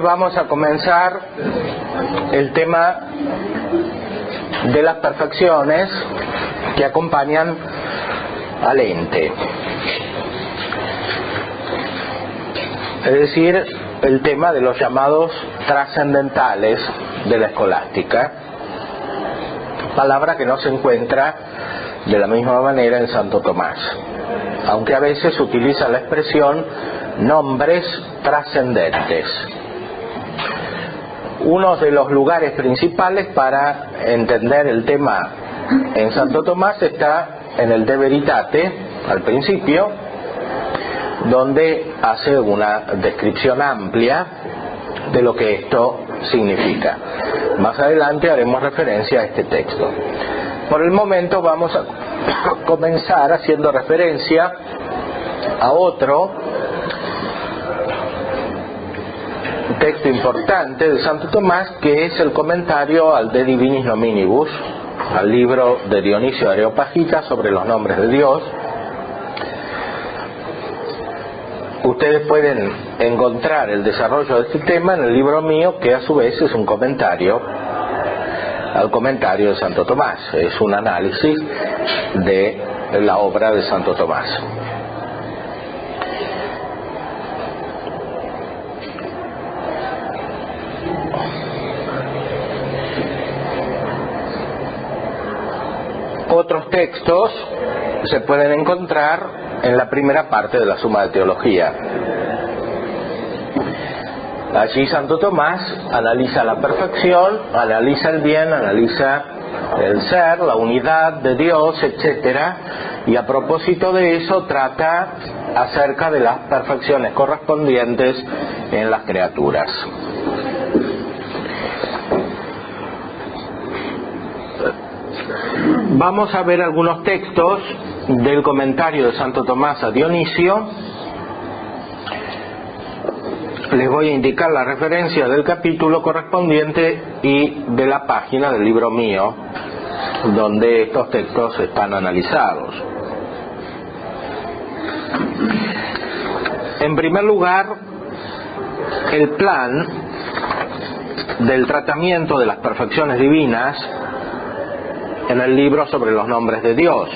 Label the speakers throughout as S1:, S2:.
S1: vamos a comenzar el tema de las perfecciones que acompañan al ente. Es decir, el tema de los llamados trascendentales de la escolástica, palabra que no se encuentra de la misma manera en Santo Tomás, aunque a veces utiliza la expresión nombres trascendentes. Uno de los lugares principales para entender el tema en Santo Tomás está en el De Veritate, al principio, donde hace una descripción amplia de lo que esto significa. Más adelante haremos referencia a este texto. Por el momento vamos a comenzar haciendo referencia a otro texto importante de Santo Tomás, que es el comentario al De Divinis Nominibus, al libro de Dionisio de Areopagita sobre los nombres de Dios. Ustedes pueden encontrar el desarrollo de este tema en el libro mío, que a su vez es un comentario al comentario de Santo Tomás. Es un análisis de la obra de Santo Tomás. Otros textos se pueden encontrar en la primera parte de la Suma de Teología. Allí Santo Tomás analiza la perfección, analiza el bien, analiza el ser, la unidad de Dios, etcétera, y a propósito de eso trata acerca de las perfecciones correspondientes en las criaturas. Vamos a ver algunos textos del comentario de Santo Tomás a Dionisio. Les voy a indicar la referencia del capítulo correspondiente y de la página del libro mío donde estos textos están analizados. En primer lugar, el plan del tratamiento de las perfecciones divinas en el libro sobre los nombres de Dios.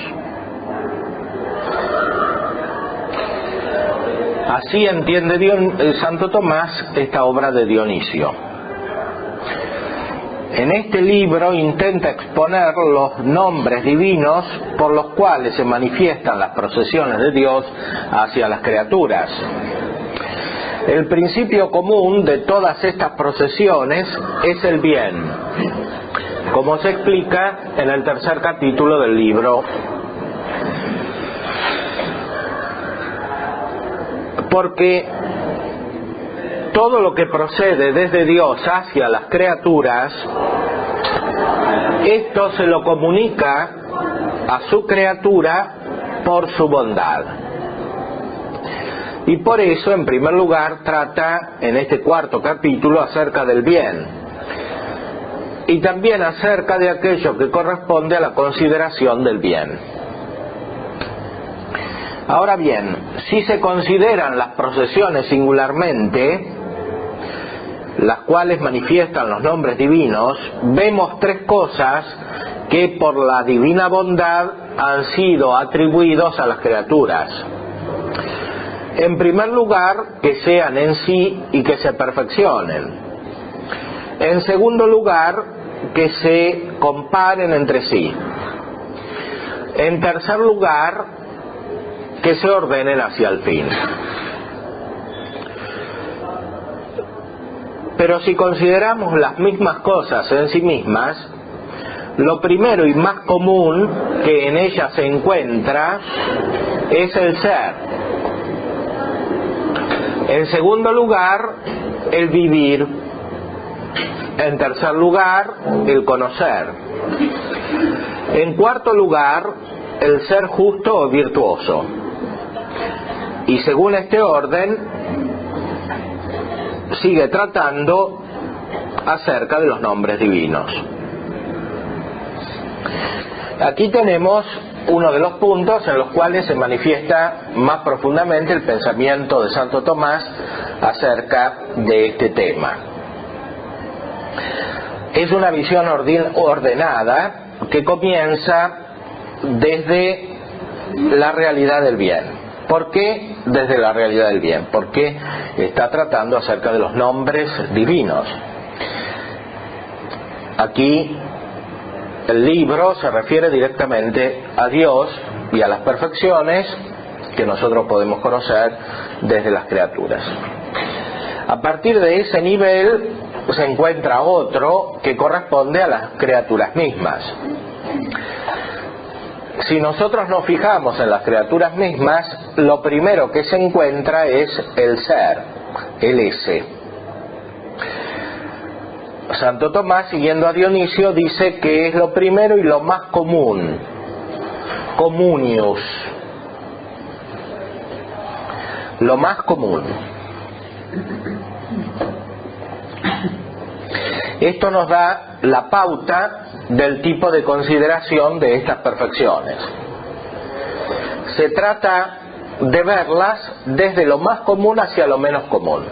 S1: Así entiende Santo Tomás esta obra de Dionisio. En este libro intenta exponer los nombres divinos por los cuales se manifiestan las procesiones de Dios hacia las criaturas. El principio común de todas estas procesiones es el bien, como se explica en el tercer capítulo del libro. Porque todo lo que procede desde Dios hacia las criaturas, esto se lo comunica a su criatura por su bondad. Y por eso, en primer lugar, trata en este cuarto capítulo acerca del bien, y también acerca de aquello que corresponde a la consideración del bien. Ahora bien, si se consideran las procesiones singularmente, las cuales manifiestan los nombres divinos, vemos tres cosas que por la divina bondad han sido atribuidos a las criaturas. En primer lugar, que sean en sí y que se perfeccionen. En segundo lugar, que se comparen entre sí. En tercer lugar, que se ordenen hacia el fin. Pero si consideramos las mismas cosas en sí mismas, lo primero y más común que en ellas se encuentra es el ser. En segundo lugar, el vivir. En tercer lugar, el conocer. En cuarto lugar, el ser justo o virtuoso. Y según este orden, sigue tratando acerca de los nombres divinos. Aquí tenemos uno de los puntos en los cuales se manifiesta más profundamente el pensamiento de Santo Tomás acerca de este tema. Es una visión ordenada que comienza desde la realidad del bien. ¿Por qué desde la realidad del bien? Porque está tratando acerca de los nombres divinos. Aquí el libro se refiere directamente a Dios y a las perfecciones que nosotros podemos conocer desde las criaturas. A partir de ese nivel se encuentra otro que corresponde a las criaturas mismas. Si nosotros nos fijamos en las criaturas mismas, lo primero que se encuentra es el ser, el ese. Santo Tomás, siguiendo a Dionisio, dice que es lo primero y lo más común, communius, lo más común. Esto nos da la pauta del tipo de consideración de estas perfecciones. Se trata de verlas desde lo más común hacia lo menos común.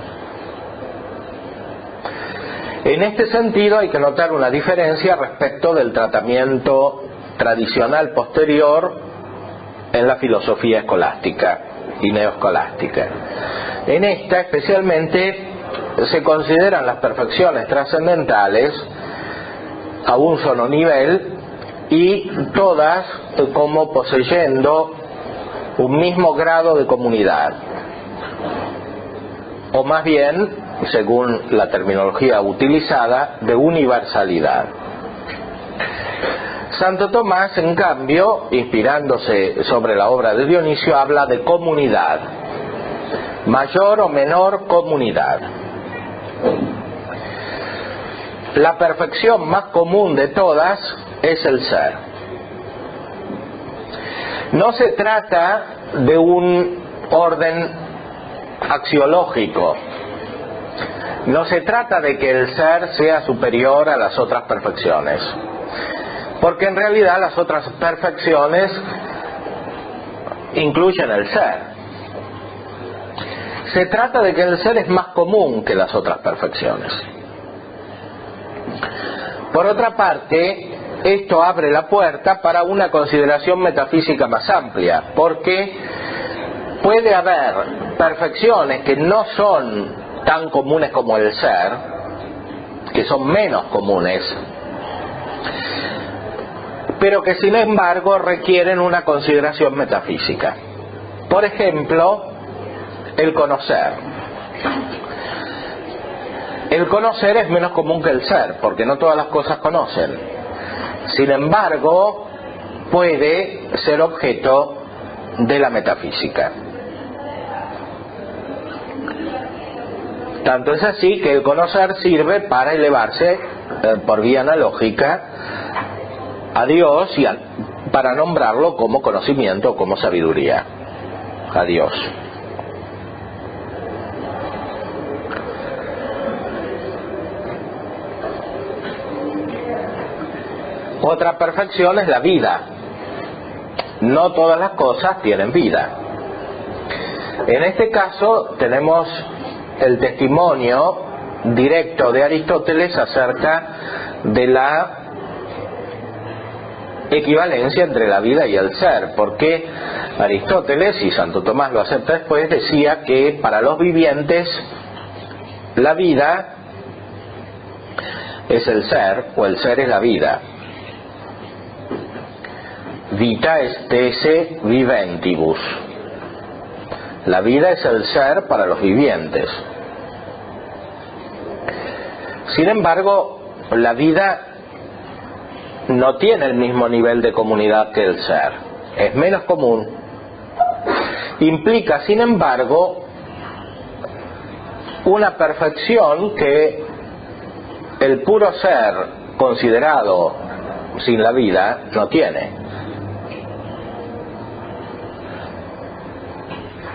S1: En este sentido hay que notar una diferencia respecto del tratamiento tradicional posterior en la filosofía escolástica y neoescolástica. En esta especialmente se consideran las perfecciones trascendentales a un solo nivel y todas como poseyendo un mismo grado de comunidad, o más bien, según la terminología utilizada, de universalidad. Santo Tomás, en cambio, inspirándose sobre la obra de Dionisio, habla de comunidad, mayor o menor comunidad. La perfección más común de todas es el ser. No se trata de un orden axiológico. No se trata de que el ser sea superior a las otras perfecciones, porque en realidad las otras perfecciones incluyen el ser. Se trata de que el ser es más común que las otras perfecciones. Por otra parte, esto abre la puerta para una consideración metafísica más amplia, porque puede haber perfecciones que no son tan comunes como el ser, que son menos comunes, pero que sin embargo requieren una consideración metafísica. Por ejemplo, el conocer. El conocer es menos común que el ser, porque no todas las cosas conocen. Sin embargo, puede ser objeto de la metafísica. Tanto es así que el conocer sirve para elevarse por vía analógica a Dios y para nombrarlo como conocimiento o como sabiduría, a Dios. Otra perfección es la vida. No todas las cosas tienen vida. En este caso tenemos el testimonio directo de Aristóteles acerca de la equivalencia entre la vida y el ser, porque Aristóteles, y Santo Tomás lo acepta después, decía que para los vivientes la vida es el ser, o el ser es la vida. Vita est esse viventibus. La vida es el ser para los vivientes. Sin embargo, la vida no tiene el mismo nivel de comunidad que el ser. Es menos común. Implica, sin embargo, una perfección que el puro ser considerado sin la vida no tiene.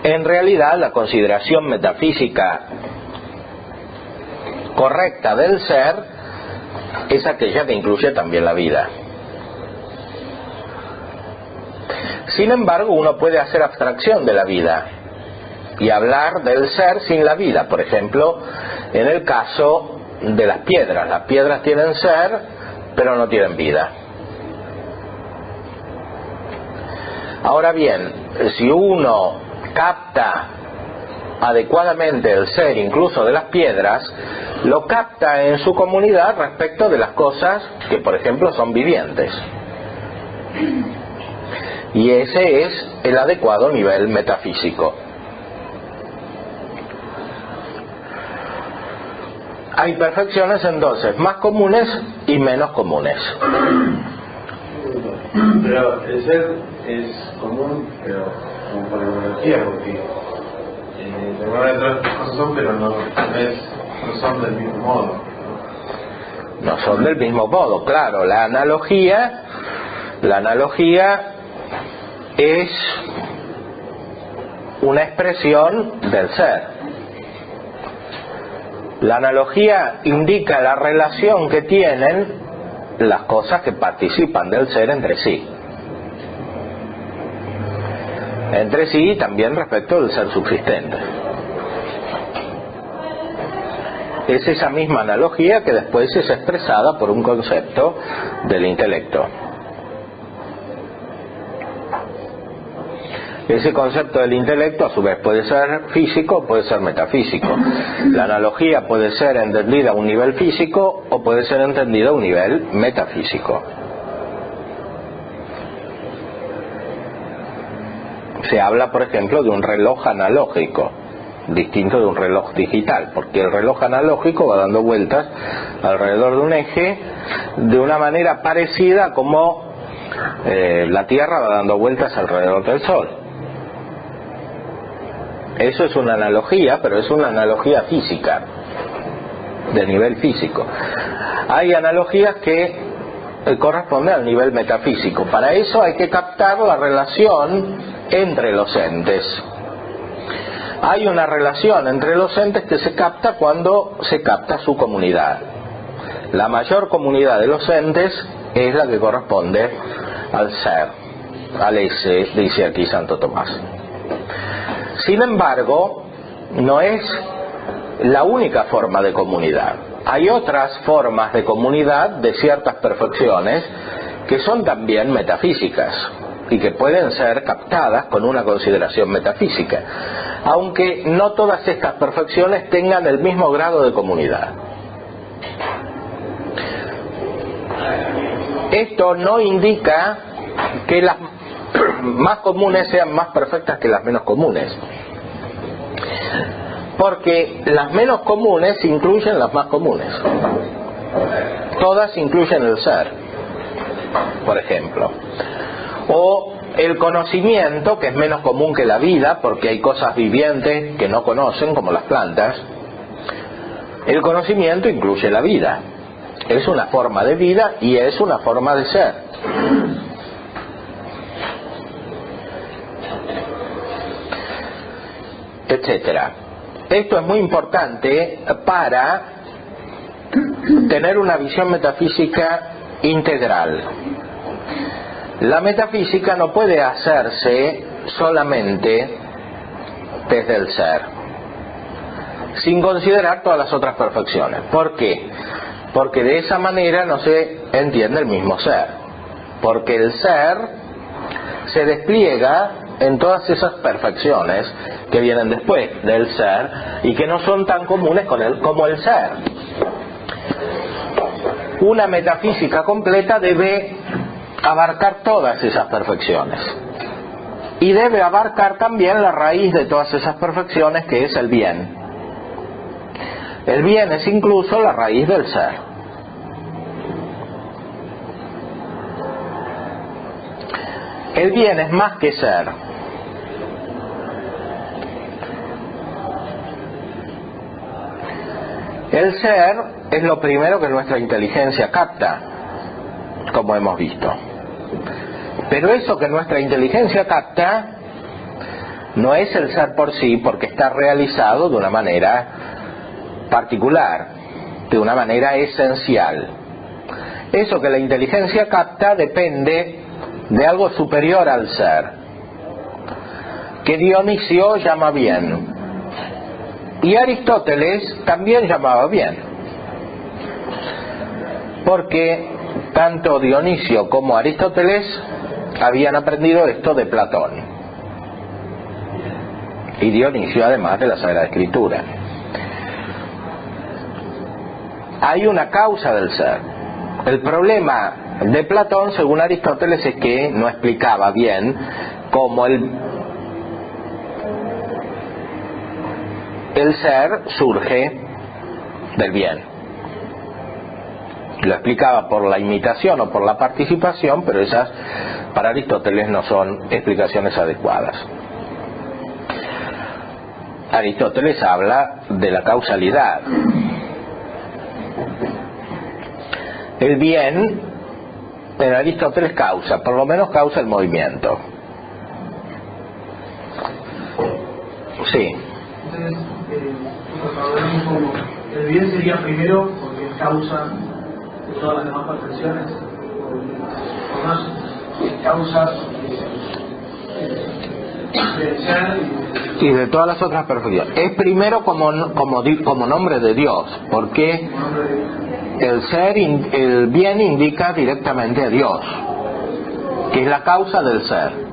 S1: En realidad, la consideración metafísica correcta del ser es aquella que incluye también la vida. Sin embargo, uno puede hacer abstracción de la vida y hablar del ser sin la vida. Por ejemplo, en el caso de las piedras tienen ser, pero no tienen vida. Ahora bien, si uno capta adecuadamente el ser incluso de las piedras, lo capta en su comunidad respecto de las cosas que, por ejemplo, son vivientes. Y ese es el adecuado nivel metafísico. Hay perfecciones entonces más comunes y menos comunes.
S2: Pero el ser es común, pero como por evolución, porque de otras cosas son, pero no son del mismo modo.
S1: No son del mismo modo, claro. La analogía es una expresión del ser. La analogía indica la relación que tienen las cosas que participan del ser entre sí. Entre sí y también respecto del ser subsistente. Es esa misma analogía que después es expresada por un concepto del intelecto. Ese concepto del intelecto a su vez puede ser físico o puede ser metafísico. La analogía puede ser entendida a un nivel físico o puede ser entendida a un nivel metafísico. Se habla, por ejemplo, de un reloj analógico, distinto de un reloj digital, porque el reloj analógico va dando vueltas alrededor de un eje de una manera parecida como la Tierra va dando vueltas alrededor del Sol. Eso es una analogía, pero es una analogía física, de nivel físico. Hay analogías que corresponden al nivel metafísico. Para eso hay que captar la relación entre los entes. Hay una relación entre los entes que se capta cuando se capta su comunidad. La mayor comunidad de los entes es la que corresponde al ser, al ese, dice aquí Santo Tomás. Sin embargo, no es la única forma de comunidad. Hay otras formas de comunidad de ciertas perfecciones que son también metafísicas y que pueden ser captadas con una consideración metafísica, aunque no todas estas perfecciones tengan el mismo grado de comunidad. Esto no indica que las más comunes sean más perfectas que las menos comunes, porque las menos comunes incluyen las más comunes. Todas incluyen el ser, por ejemplo, o el conocimiento, que es menos común que la vida, porque hay cosas vivientes que no conocen, como las plantas. El conocimiento incluye la vida, es una forma de vida y es una forma de ser. Etcétera. Esto es muy importante para tener una visión metafísica integral. La metafísica no puede hacerse solamente desde el ser, sin considerar todas las otras perfecciones. ¿Por qué? Porque de esa manera no se entiende el mismo ser. Porque el ser se despliega en todas esas perfecciones que vienen después del ser y que no son tan comunes como el ser. Una metafísica completa debe abarcar todas esas perfecciones y debe abarcar también la raíz de todas esas perfecciones, que es el bien. El bien es incluso la raíz del ser. El bien es más que ser. El ser es lo primero que nuestra inteligencia capta, como hemos visto. Pero eso que nuestra inteligencia capta no es el ser por sí, porque está realizado de una manera particular, de una manera esencial. Eso que la inteligencia capta depende de algo superior al ser, que Dionisio llama bien. Y Aristóteles también llamaba bien. Porque tanto Dionisio como Aristóteles habían aprendido esto de Platón. Y Dionisio además de la Sagrada Escritura. Hay una causa del ser. El problema de Platón, según Aristóteles, es que no explicaba bien cómo el ser surge del bien. Lo explicaba por la imitación o por la participación, pero esas para Aristóteles no son explicaciones adecuadas. Aristóteles habla de la causalidad. El bien en Aristóteles causa, por lo menos causa el movimiento. Sí.
S3: Entonces, hablamos como el bien sería primero porque es causa de todas las demás perfecciones, o más causa del ser
S1: y de todas las otras perfecciones. Es primero como nombre de Dios, porque el ser, el bien indica directamente a Dios, que es la causa del ser.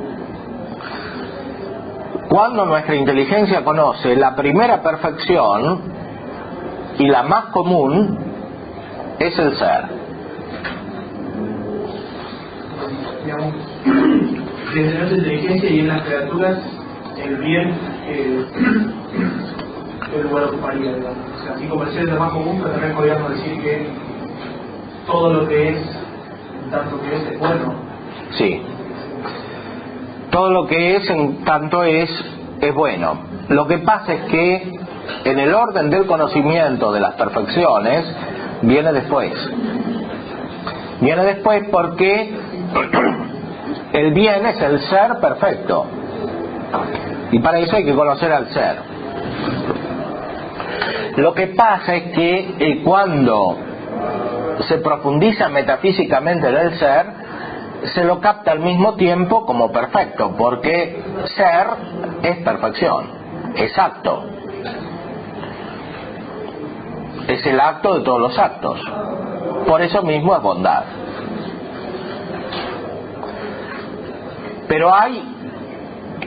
S1: Cuando nuestra inteligencia conoce la primera perfección y la más común, es el ser.
S3: Digamos, desde nuestra inteligencia y en las criaturas, el bien el lugar ocuparía, digamos. O sea, así como el ser es lo más común, pero también podríamos decir que todo lo que es, tanto que es bueno.
S1: Sí. Todo lo que es, en tanto es bueno. Lo que pasa es que en el orden del conocimiento de las perfecciones viene después. Viene después porque el bien es el ser perfecto. Y para eso hay que conocer al ser. Lo que pasa es que cuando se profundiza metafísicamente en el ser, se lo capta al mismo tiempo como perfecto, porque ser es perfección, es acto. Es el acto de todos los actos. Por eso mismo es bondad. Pero hay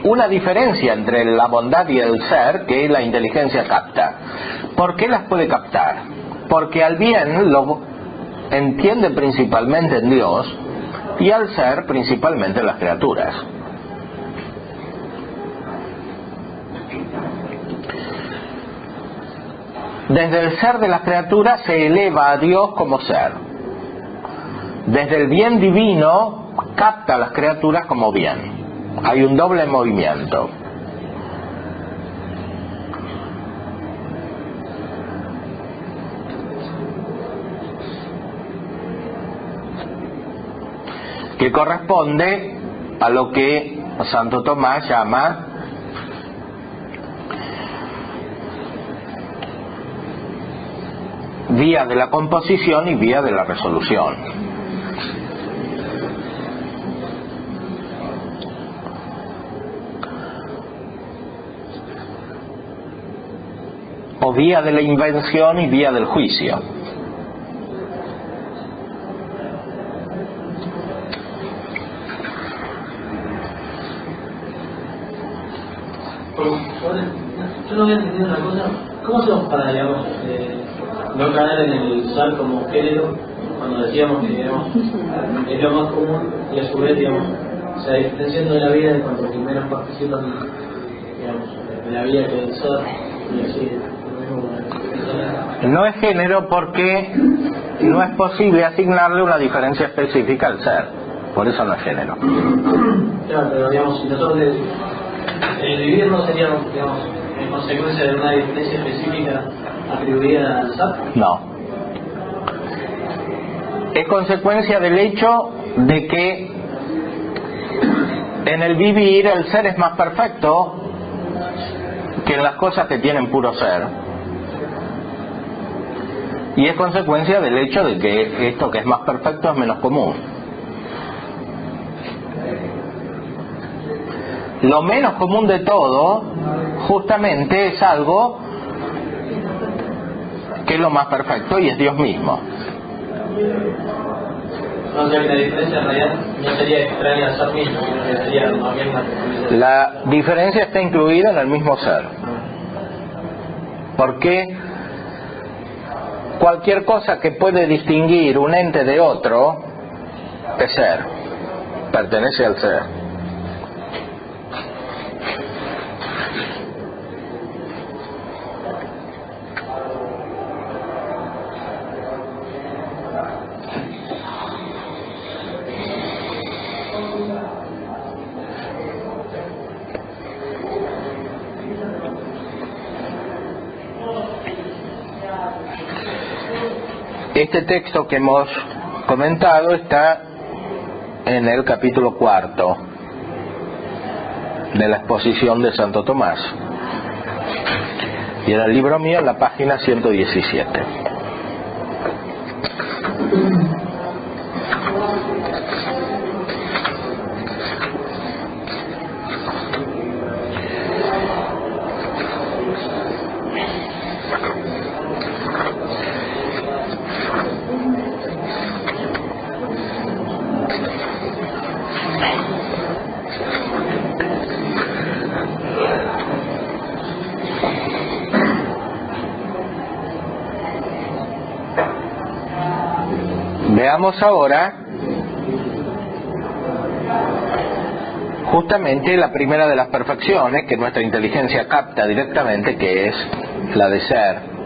S1: una diferencia entre la bondad y el ser que la inteligencia capta. ¿Por qué las puede captar? Porque al bien lo entiende principalmente en Dios y al ser principalmente en las criaturas. Desde el ser de las criaturas se eleva a Dios como ser. Desde el bien divino capta a las criaturas como bien. Hay un doble movimiento. Que corresponde a lo que Santo Tomás llama vía de la composición y vía de la resolución. O vía de la invención y vía del juicio.
S4: Yo no había entendido una cosa. ¿Cómo hacemos para, digamos, no caer en el usar como género cuando decíamos que, digamos, es lo más común y a su vez, digamos, o sea, diferenciando de la vida en cuanto que menos participan, digamos, de la vida que el ser y así?
S1: No es género porque no es posible asignarle una diferencia específica al ser. Por eso no es género.
S4: Claro, pero digamos, si nosotros el vivir no sería, digamos, en consecuencia de una diferencia específica atribuida al ser.
S1: No. Es consecuencia del hecho de que en el vivir el ser es más perfecto que en las cosas que tienen puro ser. Y es consecuencia del hecho de que esto que es más perfecto es menos común. lo menos común de todo, justamente es algo que es lo más perfecto y es Dios mismo.
S4: O sea que la diferencia en realidad no sería extraña al ser mismo, sino que sería más bien una...
S1: La diferencia está incluida en el mismo ser. Porque cualquier cosa que puede distinguir un ente de otro es ser, pertenece al ser. Este texto que hemos comentado está en el capítulo 4 de la exposición de Santo Tomás y en el libro mío en la página 117. Veamos ahora justamente la primera de las perfecciones que nuestra inteligencia capta directamente, que es la de ser.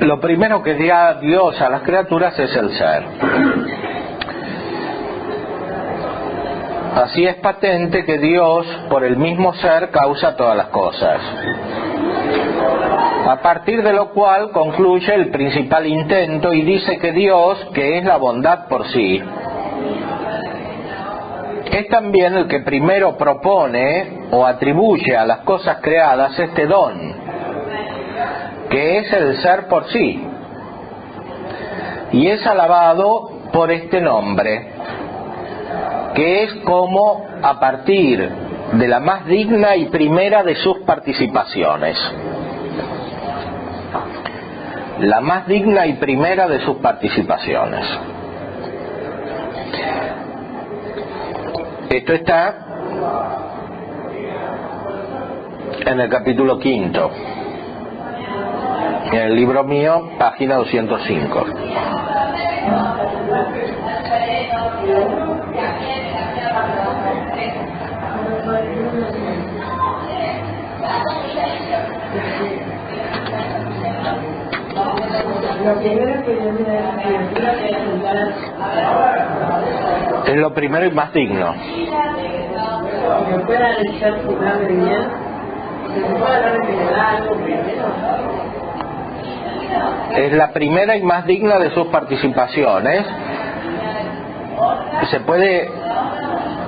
S1: Lo primero que da Dios a las criaturas es el ser. Así es patente que Dios, por el mismo ser, causa todas las cosas. A partir de lo cual concluye el principal intento y dice que Dios, que es la bondad por sí, es también el que primero propone o atribuye a las cosas creadas este don, que es el ser por sí, y es alabado por este nombre, que es como a partir de la más digna y primera de sus participaciones. La más digna y primera de sus participaciones. Esto está en el capítulo 5. En el libro mío, página 205. Es lo primero y más digno. Es la primera y más digna de sus participaciones. Se puede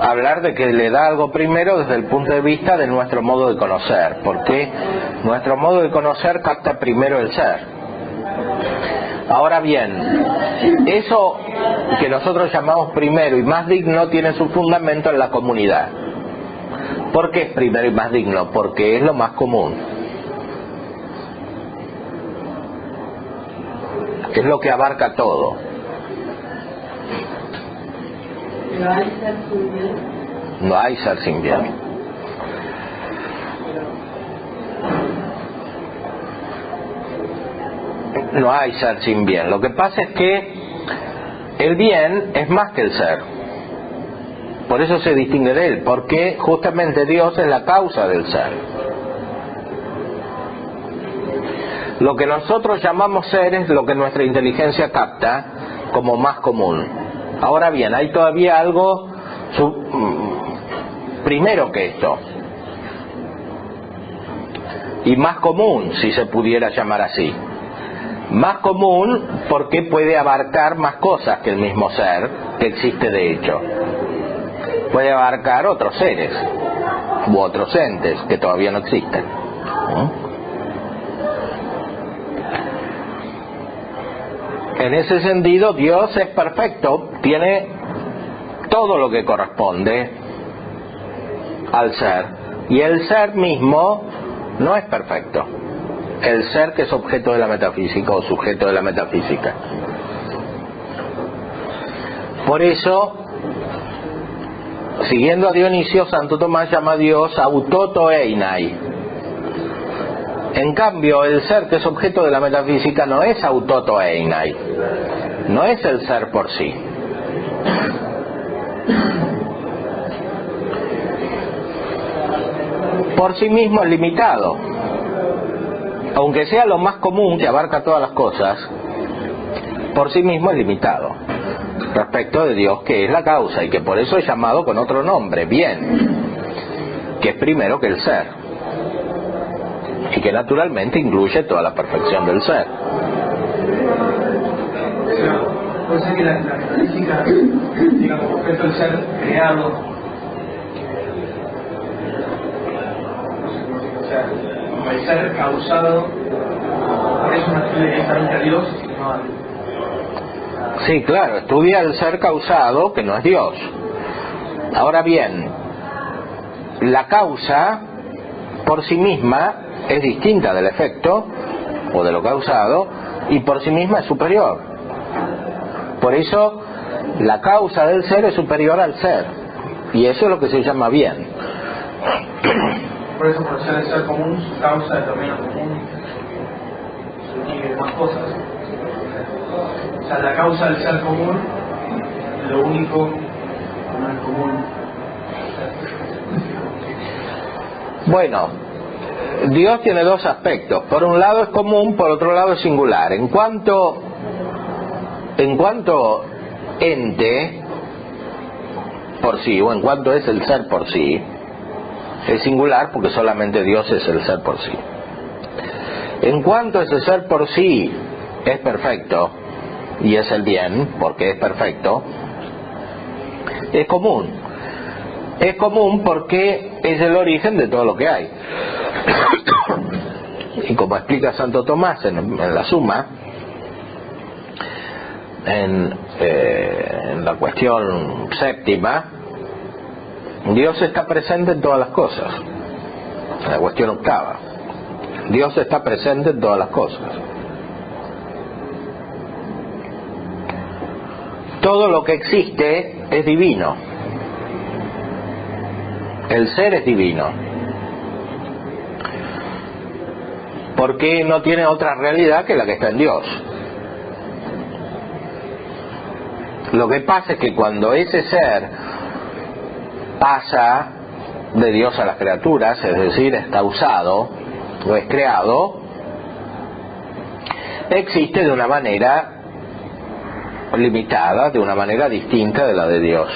S1: hablar de que le da algo primero desde el punto de vista de nuestro modo de conocer, porque nuestro modo de conocer capta primero el ser. Ahora bien, eso que nosotros llamamos primero y más digno tiene su fundamento en la comunidad. ¿Por qué es primero y más digno? Porque es lo más común. Es lo que abarca todo. No hay ser sin bien. No hay ser sin bien. Lo que pasa es que el bien es más que el ser. Por eso se distingue de él, porque justamente Dios es la causa del ser. Lo que nosotros llamamos ser es lo que nuestra inteligencia capta como más común. Ahora bien, hay todavía algo primero que esto, y más común, si se pudiera llamar así, Más común porque puede abarcar más cosas que el mismo ser que existe de hecho. Puede abarcar otros seres u otros entes que todavía no existen. En ese sentido, Dios es perfecto, tiene todo lo que corresponde al ser, y el ser mismo no es perfecto. El ser que es objeto de la metafísica o sujeto de la metafísica. Por eso, siguiendo a Dionisio, Santo Tomás llama a Dios autoto einai. En cambio, el ser que es objeto de la metafísica no es autoto einai, no es el ser por sí. Por sí mismo es limitado. Aunque sea lo más común que abarca todas las cosas, por sí mismo es limitado respecto de Dios, que es la causa y que por eso es llamado con otro nombre, bien, que es primero que el ser y que naturalmente incluye toda la perfección del ser.
S3: Puede ser que la metafísica, digamos, objeto del ser creado, o sea, como el ser causado, por eso no estudia directamente a Dios, sino a...
S1: Sí, claro, estudia el ser causado, que no es Dios. Ahora bien, la causa por sí misma es distinta del efecto o de lo causado, y por sí misma es superior. Por eso la causa del ser es superior al ser, y eso es lo que se llama bien.
S3: Por eso, por ser el ser común, su causa determina común, y más cosas. O sea, la causa del ser común, lo único no es común.
S1: Bueno, Dios tiene dos aspectos. Por un lado es común, por otro lado es singular. En cuanto ente por sí, o en cuanto es el ser por sí, es singular porque solamente Dios es el ser por sí. En cuanto ese ser por sí es perfecto, y es el bien, porque es perfecto, es común. Es común porque es el origen de todo lo que hay. Y como explica Santo Tomás en la Suma, en la cuestión séptima, Dios está presente en todas las cosas. En la cuestión octava, Dios está presente en todas las cosas. Todo lo que existe es divino. El ser es divino, porque no tiene otra realidad que la que está en Dios. Lo que pasa es que cuando ese ser pasa de Dios a las criaturas, es decir, está usado o es creado, existe de una manera limitada, de una manera distinta de la de Dios.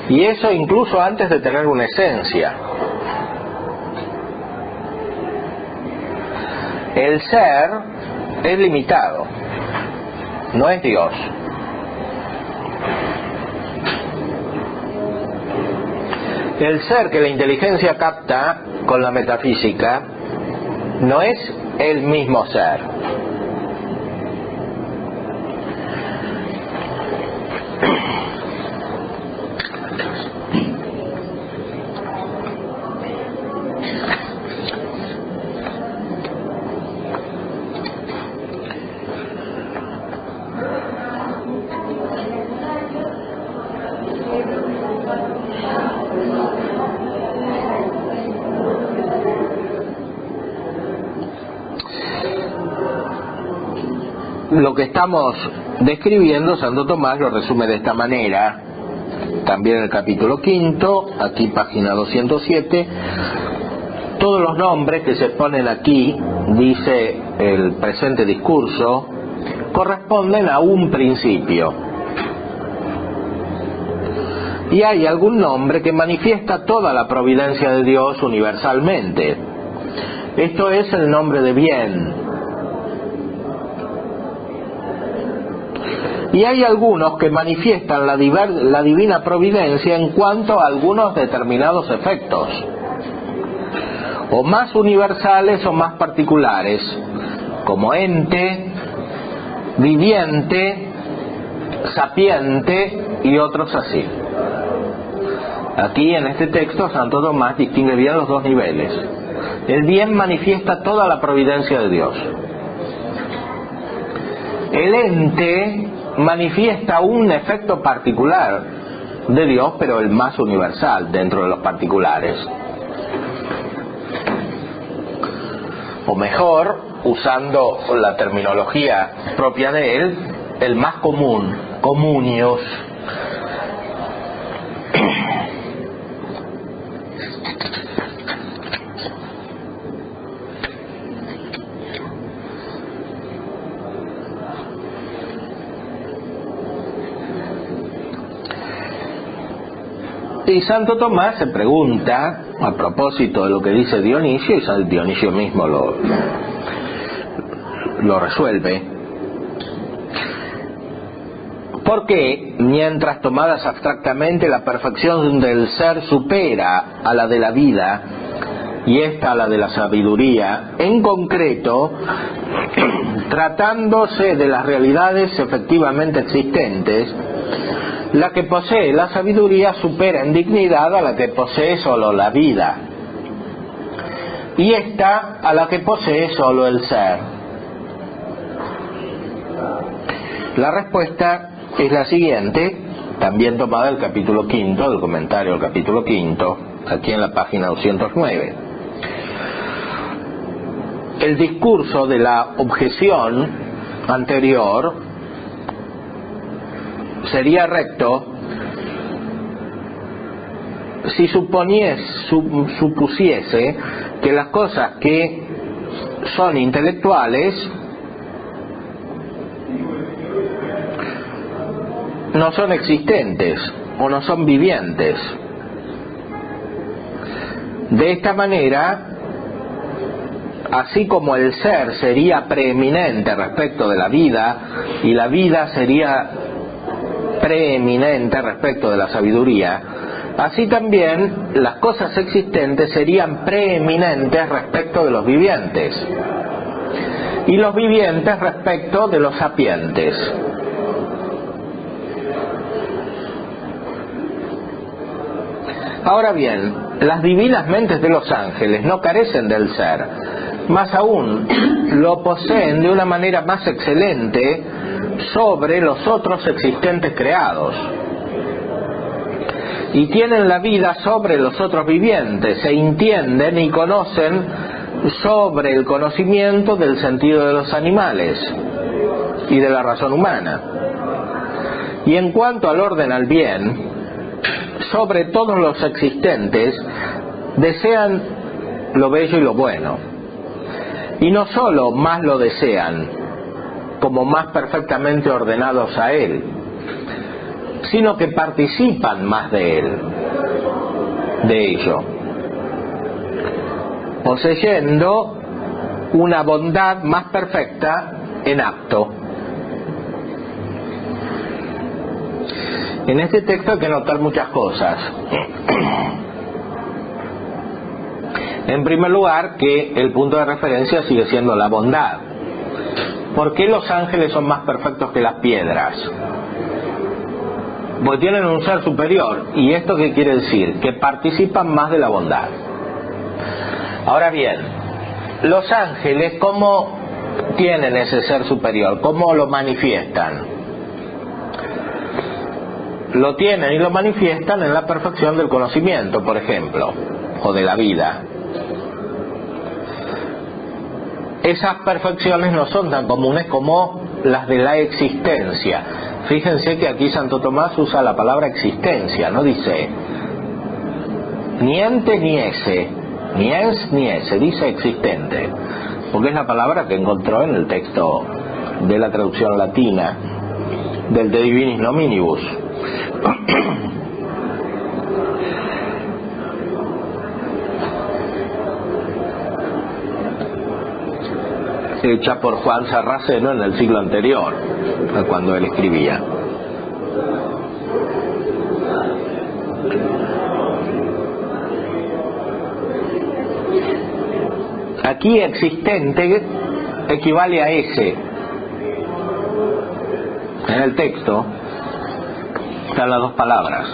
S1: Y eso incluso antes de tener una esencia. El ser es limitado, no es Dios. El ser que la inteligencia capta con la metafísica no es el mismo ser. Lo que estamos describiendo, Santo Tomás lo resume de esta manera, también en el capítulo 5, aquí página 207, todos los nombres que se ponen aquí, dice el presente discurso, corresponden a un principio. Y hay algún nombre que manifiesta toda la providencia de Dios universalmente. Esto es el nombre de bien. Y hay algunos que manifiestan la divina providencia en cuanto a algunos determinados efectos, o más universales o más particulares, como ente, viviente, sapiente y otros así. Aquí en este texto Santo Tomás distingue bien los dos niveles. El bien manifiesta toda la providencia de Dios. El ente manifiesta un efecto particular de Dios, pero el más universal dentro de los particulares. O mejor, usando la terminología propia de él, el más común, comunios. Y Santo Tomás se pregunta, a propósito de lo que dice Dionisio, y Dionisio mismo lo resuelve, ¿por qué, mientras tomadas abstractamente, la perfección del ser supera a la de la vida y esta a la de la sabiduría? En concreto, tratándose de las realidades efectivamente existentes, la que posee la sabiduría supera en dignidad a la que posee solo la vida, y esta a la que posee solo el ser. La respuesta es la siguiente, también tomada del capítulo 5, del comentario del capítulo 5, aquí en la página 209. El discurso de la objeción anterior sería recto si supusiese que las cosas que son intelectuales no son existentes o no son vivientes. De esta manera, así como el ser sería preeminente respecto de la vida y la vida sería preeminente respecto de la sabiduría, así también las cosas existentes serían preeminentes respecto de los vivientes y los vivientes respecto de los sapientes. Ahora bien, las divinas mentes de los ángeles no carecen del ser, más aún lo poseen de una manera más excelente sobre los otros existentes creados, y tienen la vida sobre los otros vivientes, se entienden y conocen sobre el conocimiento del sentido de los animales y de la razón humana, y en cuanto al orden al bien, sobre todos los existentes desean lo bello y lo bueno, y no sólo más lo desean como más perfectamente ordenados a él, sino que participan más de él, de ello, poseyendo una bondad más perfecta en acto. En este texto hay que notar muchas cosas. En primer lugar, que el punto de referencia sigue siendo la bondad. ¿Por qué los ángeles son más perfectos que las piedras? Porque tienen un ser superior. ¿Y esto qué quiere decir? Que participan más de la bondad. Ahora bien, los ángeles, ¿cómo tienen ese ser superior? ¿Cómo lo manifiestan? Lo tienen y lo manifiestan en la perfección del conocimiento, por ejemplo, o de la vida. Esas perfecciones no son tan comunes como las de la existencia. Fíjense que aquí Santo Tomás usa la palabra existencia, no dice ni ente ni ese, ni ens ni ese, dice existente, porque es la palabra que encontró en el texto de la traducción latina del De Divinis Nominibus. hecha por Juan Sarraceno en el siglo anterior a cuando él escribía. Aquí existente equivale a ese. En el texto están las dos palabras.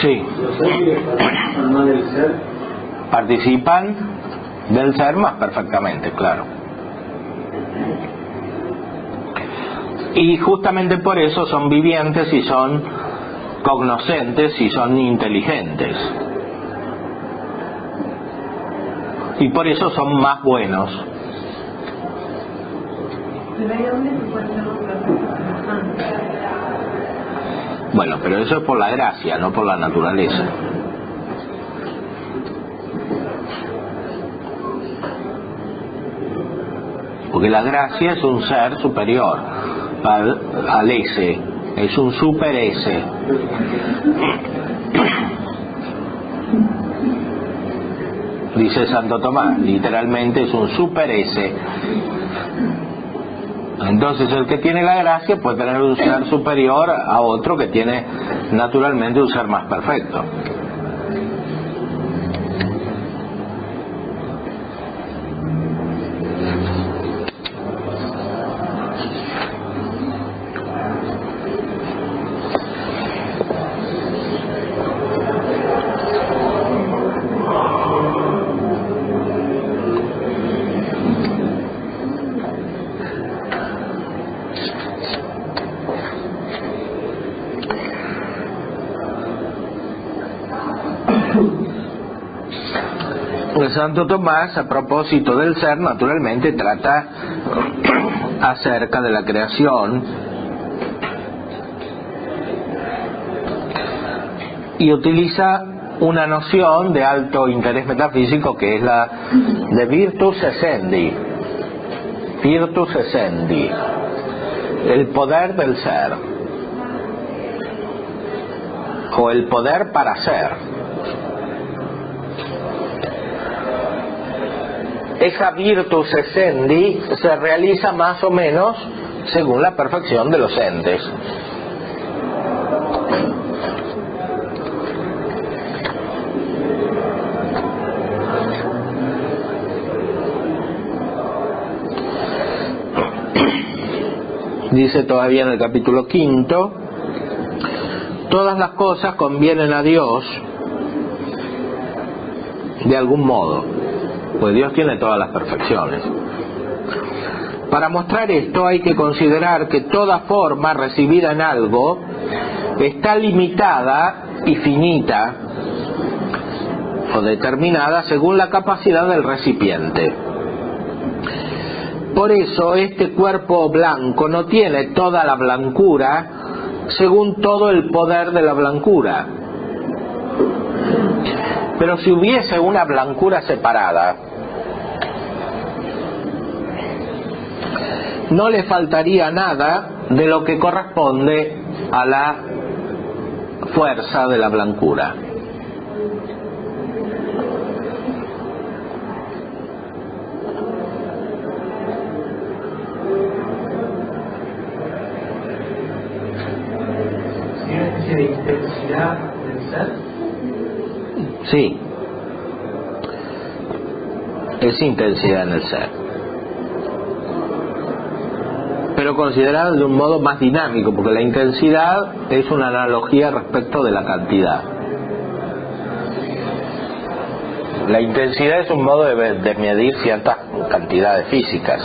S1: Sí. Participan del ser más perfectamente, claro. Y justamente por eso son vivientes y son cognoscentes y son inteligentes. Y por eso son más buenos. Bueno, pero eso es por la gracia, no por la naturaleza. Porque la gracia es un ser superior al ese, es un super ese. Dice Santo Tomás, literalmente es un super ese. Entonces el que tiene la gracia puede tener un ser superior a otro que tiene naturalmente un ser más perfecto. Santo Tomás, a propósito del ser, naturalmente trata acerca de la creación y utiliza una noción de alto interés metafísico que es la de virtus essendi. Virtus essendi, el poder del ser o el poder para ser. Esa virtus essendi se realiza más o menos según la perfección de los entes. Dice todavía en el capítulo 5, todas las cosas convienen a Dios de algún modo. Pues Dios tiene todas las perfecciones. Para mostrar esto hay que considerar que toda forma recibida en algo está limitada y finita o determinada según la capacidad del recipiente. Por eso este cuerpo blanco no tiene toda la blancura según todo el poder de la blancura. Pero si hubiese una blancura separada, no le faltaría nada de lo que corresponde a la fuerza de la blancura.
S3: ¿Tiene una especie de intensidad del ser?
S1: Sí, es intensidad en el ser, pero considerada de un modo más dinámico, porque la intensidad es una analogía respecto de la cantidad. La intensidad es un modo de medir ciertas cantidades físicas.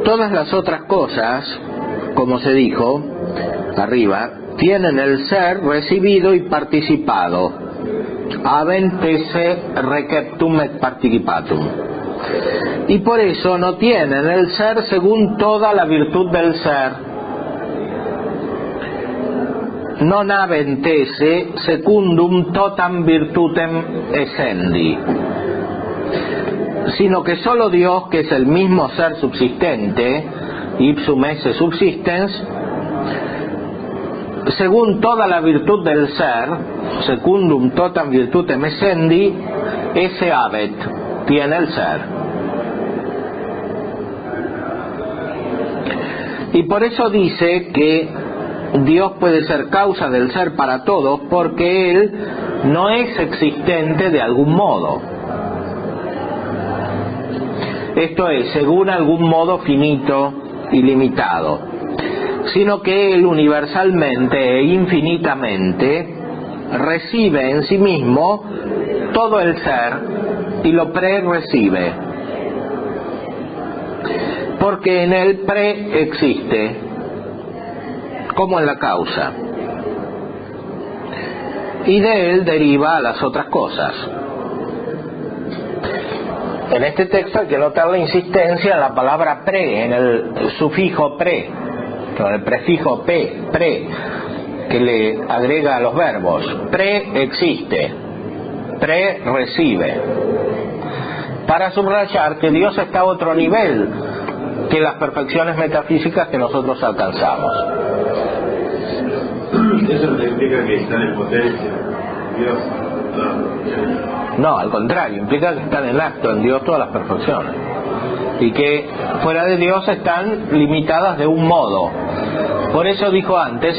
S1: Todas las otras cosas, como se dijo arriba, tienen el ser recibido y participado. Habent esse receptum et participatum. Y por eso no tienen el ser según toda la virtud del ser, non habent esse secundum totam virtutem essendi, sino que solo Dios, que es el mismo ser subsistente, ipsum esse subsistens, según toda la virtud del ser, secundum totam virtutem essendi, esse habet, tiene el ser. Y por eso dice que Dios puede ser causa del ser para todos, porque Él no es existente de algún modo. Esto es, según algún modo finito y limitado, sino que Él universalmente e infinitamente recibe en sí mismo todo el ser y lo pre-recibe, porque en Él pre-existe, como en la causa, y de Él deriva a las otras cosas. En este texto hay que notar la insistencia en la palabra pre, en el sufijo pre, con el prefijo pre, que le agrega a los verbos. Pre-existe, pre-recibe, para subrayar que Dios está a otro nivel que las perfecciones metafísicas que nosotros alcanzamos.
S2: ¿Eso no implica que están en potencia Dios?
S1: No, al contrario, implica que están en acto en Dios todas las perfecciones, y que fuera de Dios están limitadas de un modo. Por eso dijo antes,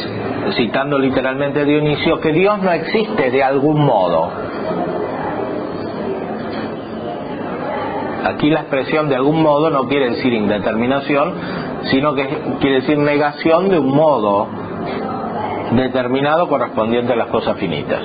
S1: citando literalmente a Dionisio, que Dios no existe de algún modo. Aquí la expresión de algún modo no quiere decir indeterminación, sino que quiere decir negación de un modo determinado correspondiente a las cosas finitas.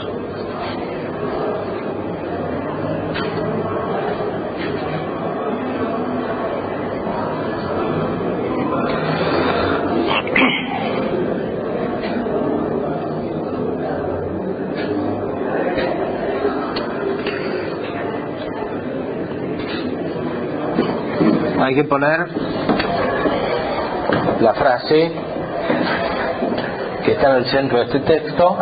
S1: Hay que poner la frase que está en el centro de este texto.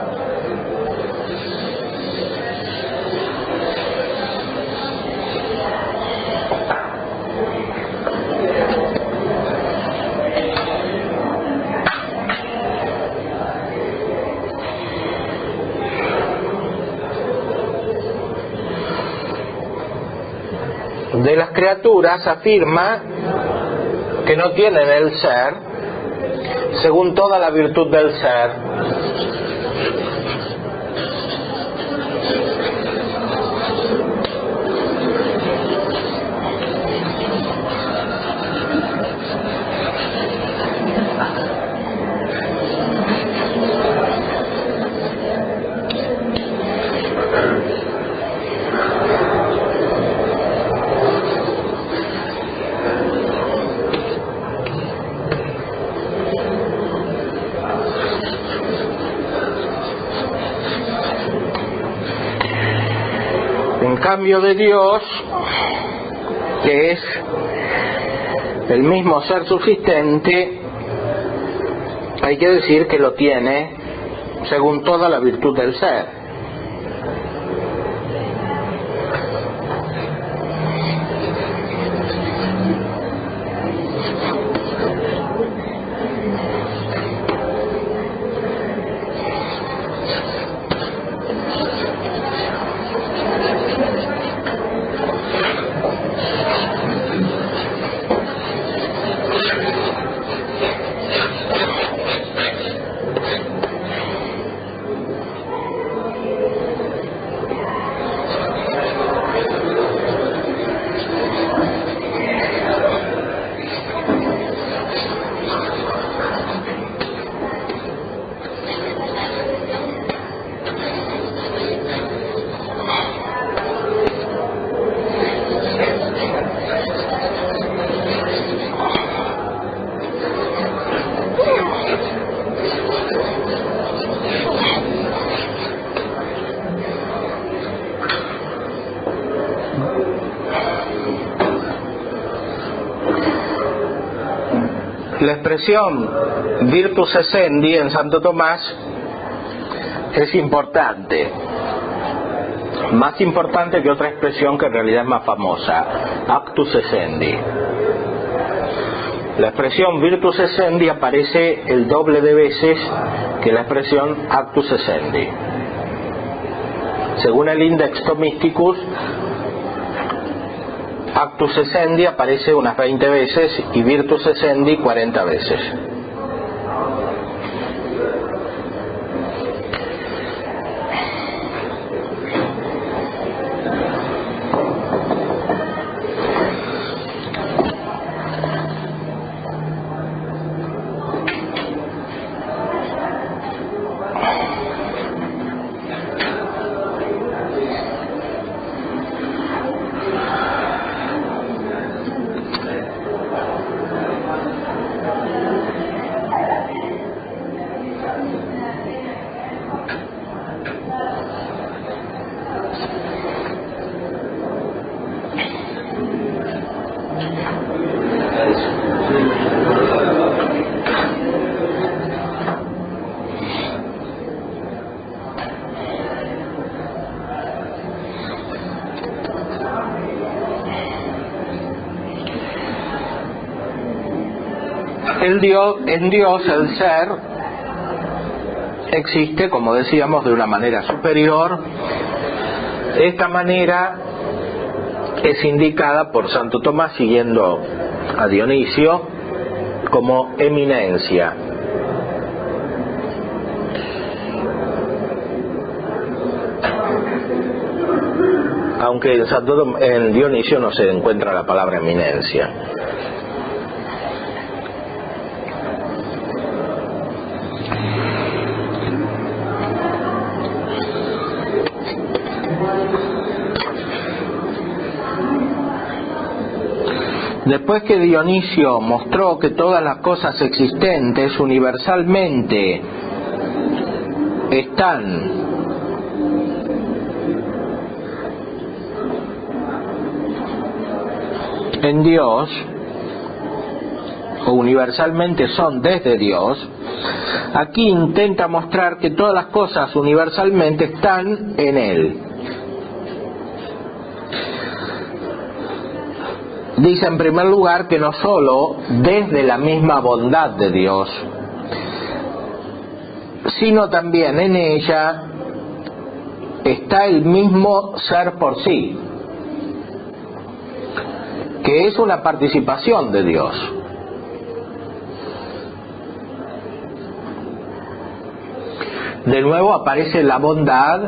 S1: De las criaturas afirma que no tienen el ser según toda la virtud del ser, cambio de Dios, que es el mismo ser subsistente, hay que decir que lo tiene según toda la virtud del ser. La expresión virtus essendi en Santo Tomás es importante, más importante que otra expresión que en realidad es más famosa, actus essendi. La expresión virtus essendi aparece el doble de veces que la expresión actus essendi. Según el Index Thomisticus, actus essendi aparece unas 20 veces y virtus essendi 40 veces. En Dios el ser existe, como decíamos, de una manera superior. Esta manera es indicada por Santo Tomás, siguiendo a Dionisio, como eminencia. Aunque en Dionisio no se encuentra la palabra eminencia. Después que Dionisio mostró que todas las cosas existentes universalmente están en Dios, o universalmente son desde Dios, aquí intenta mostrar que todas las cosas universalmente están en Él. Dice en primer lugar que no solo desde la misma bondad de Dios, sino también en ella está el mismo ser por sí, que es una participación de Dios. De nuevo aparece la bondad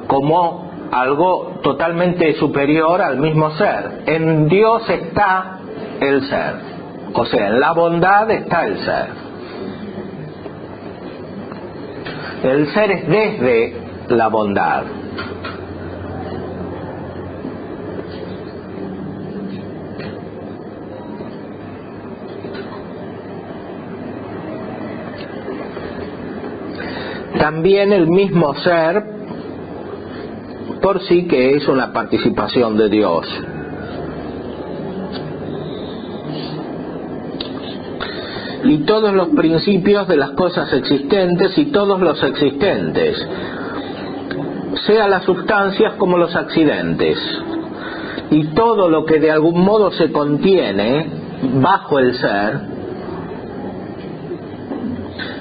S1: como algo totalmente superior al mismo ser. En Dios está el ser, o sea, en la bondad está el ser. El ser es desde la bondad. También el mismo ser por sí que es una participación de Dios. Y todos los principios de las cosas existentes y todos los existentes, sea las sustancias como los accidentes, y todo lo que de algún modo se contiene bajo el ser,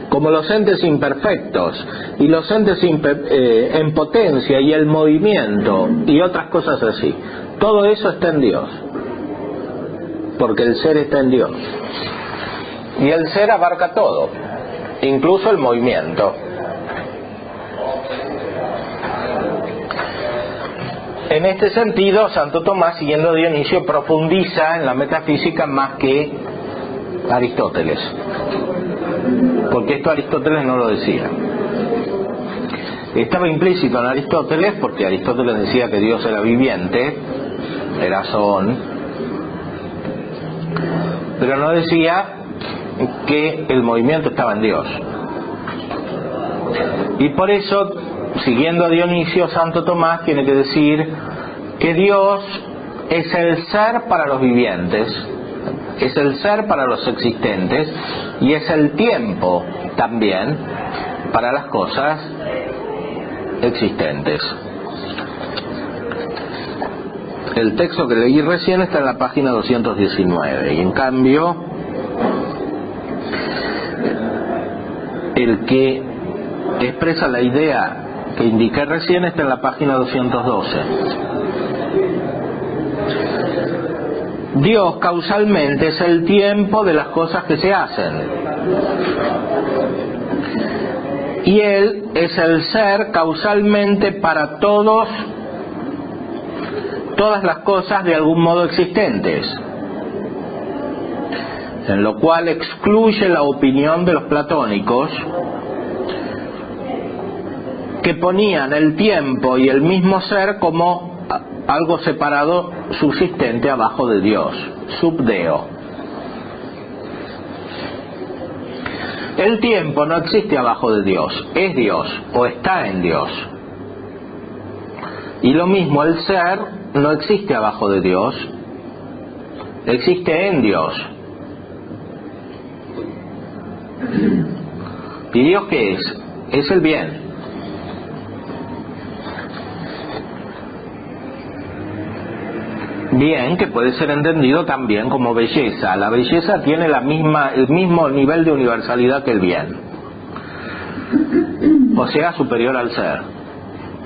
S1: como los entes imperfectos y los entes en potencia y el movimiento y otras cosas así. Todo eso está en Dios, porque el ser está en Dios. Y el ser abarca todo, incluso el movimiento. En este sentido, Santo Tomás, siguiendo a Dionisio, profundiza en la metafísica más que Aristóteles, porque esto Aristóteles no lo decía. Estaba implícito en Aristóteles, porque Aristóteles decía que Dios era viviente, era son, pero no decía que el movimiento estaba en Dios. Y por eso, siguiendo a Dionisio, Santo Tomás tiene que decir que Dios es el ser para los vivientes, es el ser para los existentes y es el tiempo también para las cosas existentes. El texto que leí recién está en la página 219 y en cambio el que expresa la idea que indiqué recién está en la página 212. Dios causalmente es el tiempo de las cosas que se hacen. Y Él es el ser causalmente para todas las cosas de algún modo existentes, en lo cual excluye la opinión de los platónicos, que ponían el tiempo y el mismo ser como algo separado, subsistente abajo de Dios, subdeo. El tiempo no existe abajo de Dios, es Dios o está en Dios. Y lo mismo, el ser no existe abajo de Dios, existe en Dios. ¿Y Dios qué es? Es el bien. Bien, que puede ser entendido también como belleza. La belleza tiene el mismo nivel de universalidad que el bien, o sea, superior al ser.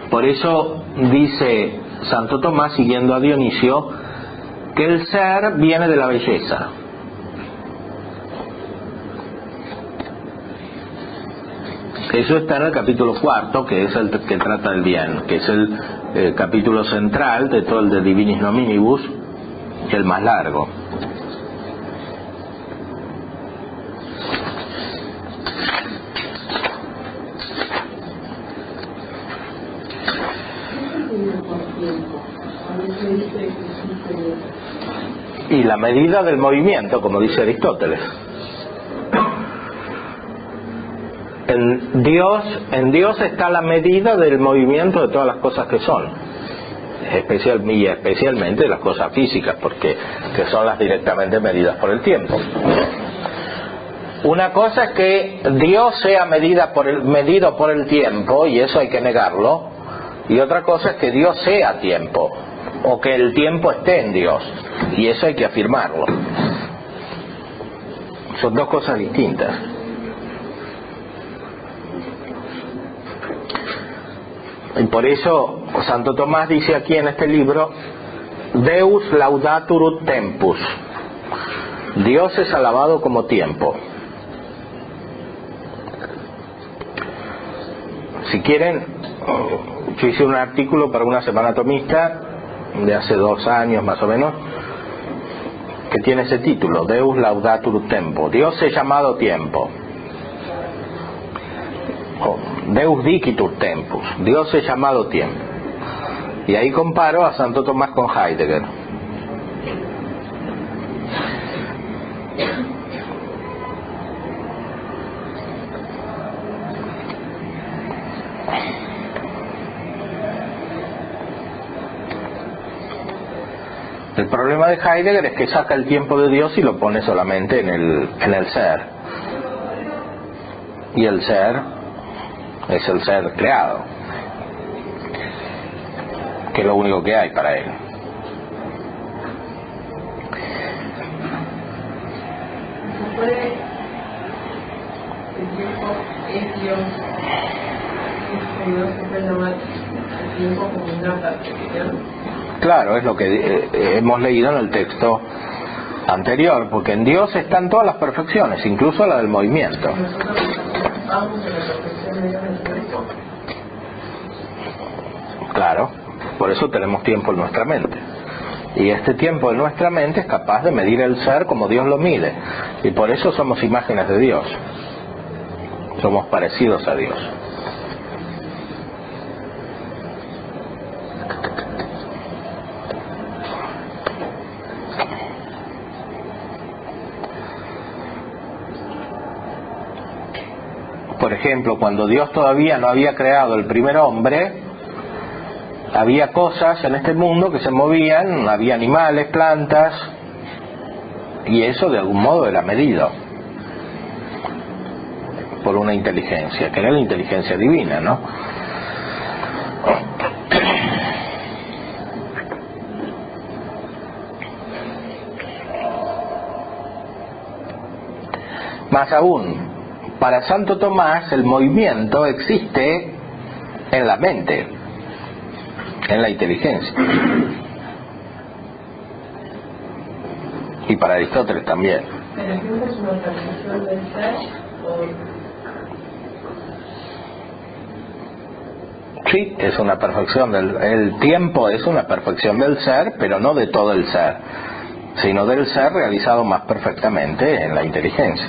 S1: Por eso dice Santo Tomás, siguiendo a Dionisio, que el ser viene de la belleza. Eso está en el capítulo 4, que es el que trata del bien, que es el capítulo central de todo el de Divinis Nominibus, el más largo. Y la medida del movimiento, como dice Aristóteles. En Dios está la medida del movimiento de todas las cosas que son, especialmente las cosas físicas, que son las directamente medidas por el tiempo. Una cosa es que Dios sea medido por el tiempo, y eso hay que negarlo, y otra cosa es que Dios sea tiempo, o que el tiempo esté en Dios, y eso hay que afirmarlo. Son dos cosas distintas. Y por eso Santo Tomás dice aquí en este libro: Deus laudatur ut tempus. Dios es alabado como tiempo. Si quieren, yo hice un artículo para una semana tomista de hace 2 años más o menos, que tiene ese título: Deus laudatur ut tempus. Dios es llamado tiempo. Deus dicitur tempus. Dios es llamado tiempo. Y ahí comparo a Santo Tomás con Heidegger. El problema de Heidegger es que saca el tiempo de Dios y lo pone solamente en el ser. Y el ser es el ser creado, que es lo único que hay para él.
S5: El tiempo es Dios, Dios se puede llamar el tiempo como una perfección.
S1: Claro, es lo que hemos leído en el texto anterior, porque en Dios están todas las perfecciones, incluso la del movimiento. Claro, por eso tenemos tiempo en nuestra mente. Y este tiempo en nuestra mente es capaz de medir el ser como Dios lo mide. Y por eso somos imágenes de Dios. Somos parecidos a Dios. Por ejemplo, cuando Dios todavía no había creado el primer hombre, había cosas en este mundo que se movían, había animales, plantas, y eso de algún modo era medido por una inteligencia, que era la inteligencia divina, ¿no? Más aún, para Santo Tomás el movimiento existe en la mente, en la inteligencia. Y para Aristóteles también.
S5: ¿Pero es una perfección del ser o...?
S1: Sí, es una perfección el tiempo es una perfección del ser, pero no de todo el ser, sino del ser realizado más perfectamente en la inteligencia.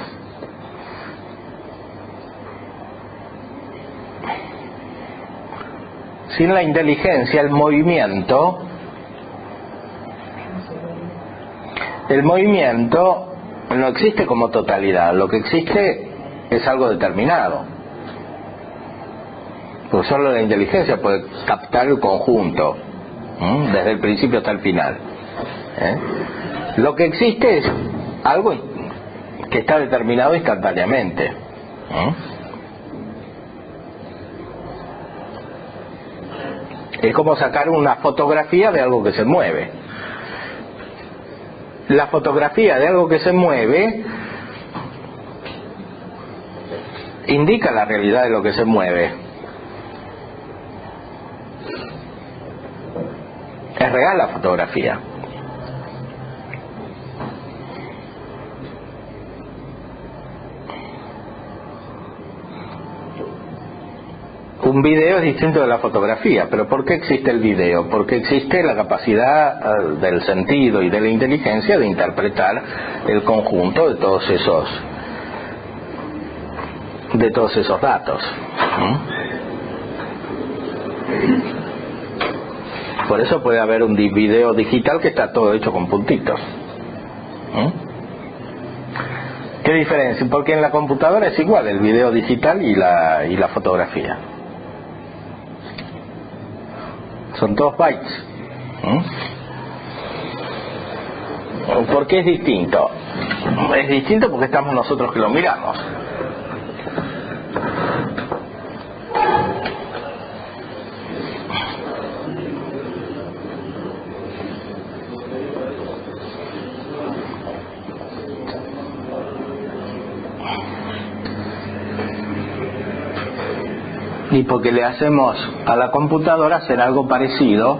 S1: Sin la inteligencia, el movimiento no existe como totalidad, lo que existe es algo determinado. Pues solo la inteligencia puede captar el conjunto, desde el principio hasta el final. Lo que existe es algo que está determinado instantáneamente. Es como sacar una fotografía de algo que se mueve. La fotografía de algo que se mueve indica la realidad de lo que se mueve. Es real la fotografía. Un video es distinto de la fotografía, pero ¿por qué existe el video? Porque existe la capacidad del sentido y de la inteligencia de interpretar el conjunto de todos esos datos. Por eso puede haber un video digital que está todo hecho con puntitos. ¿Qué diferencia? Porque en la computadora es igual el video digital y la fotografía. Son todos bytes. ¿Por qué es distinto? Es distinto porque estamos nosotros que lo miramos. Y porque le hacemos a la computadora hacer algo parecido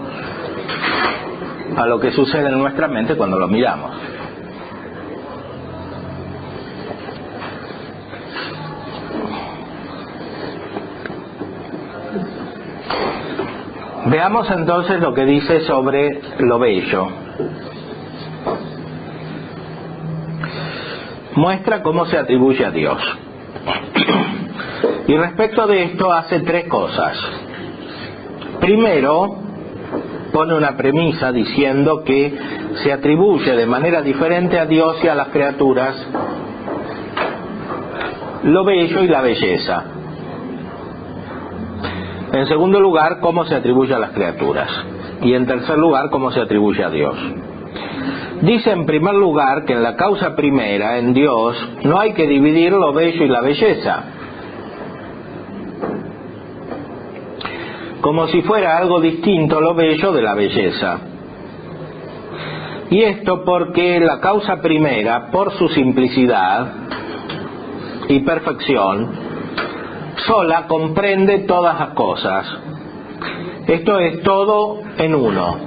S1: a lo que sucede en nuestra mente cuando lo miramos. Veamos entonces lo que dice sobre lo bello. Muestra cómo se atribuye a Dios. Y respecto de esto hace tres cosas. Primero, pone una premisa diciendo que se atribuye de manera diferente a Dios y a las criaturas lo bello y la belleza. En segundo lugar, cómo se atribuye a las criaturas. Y en tercer lugar, cómo se atribuye a Dios. Dice en primer lugar que en la causa primera, en Dios, no hay que dividir lo bello y la belleza, como si fuera algo distinto lo bello de la belleza. Y esto porque la causa primera, por su simplicidad y perfección, sola comprende todas las cosas. Esto es todo en uno.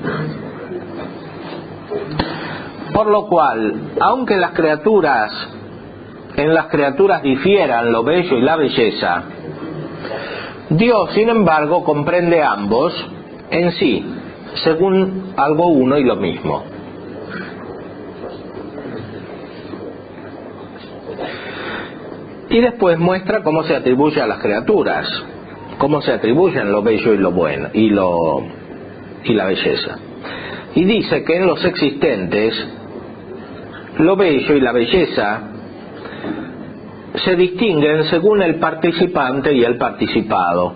S1: Por lo cual, aunque en las criaturas difieran lo bello y la belleza, Dios, sin embargo, comprende ambos en sí, según algo uno y lo mismo. Y después muestra cómo se atribuye a las criaturas, cómo se atribuyen lo bello y lo bueno y la belleza. Y dice que en los existentes lo bello y la belleza se distinguen según el participante y el participado,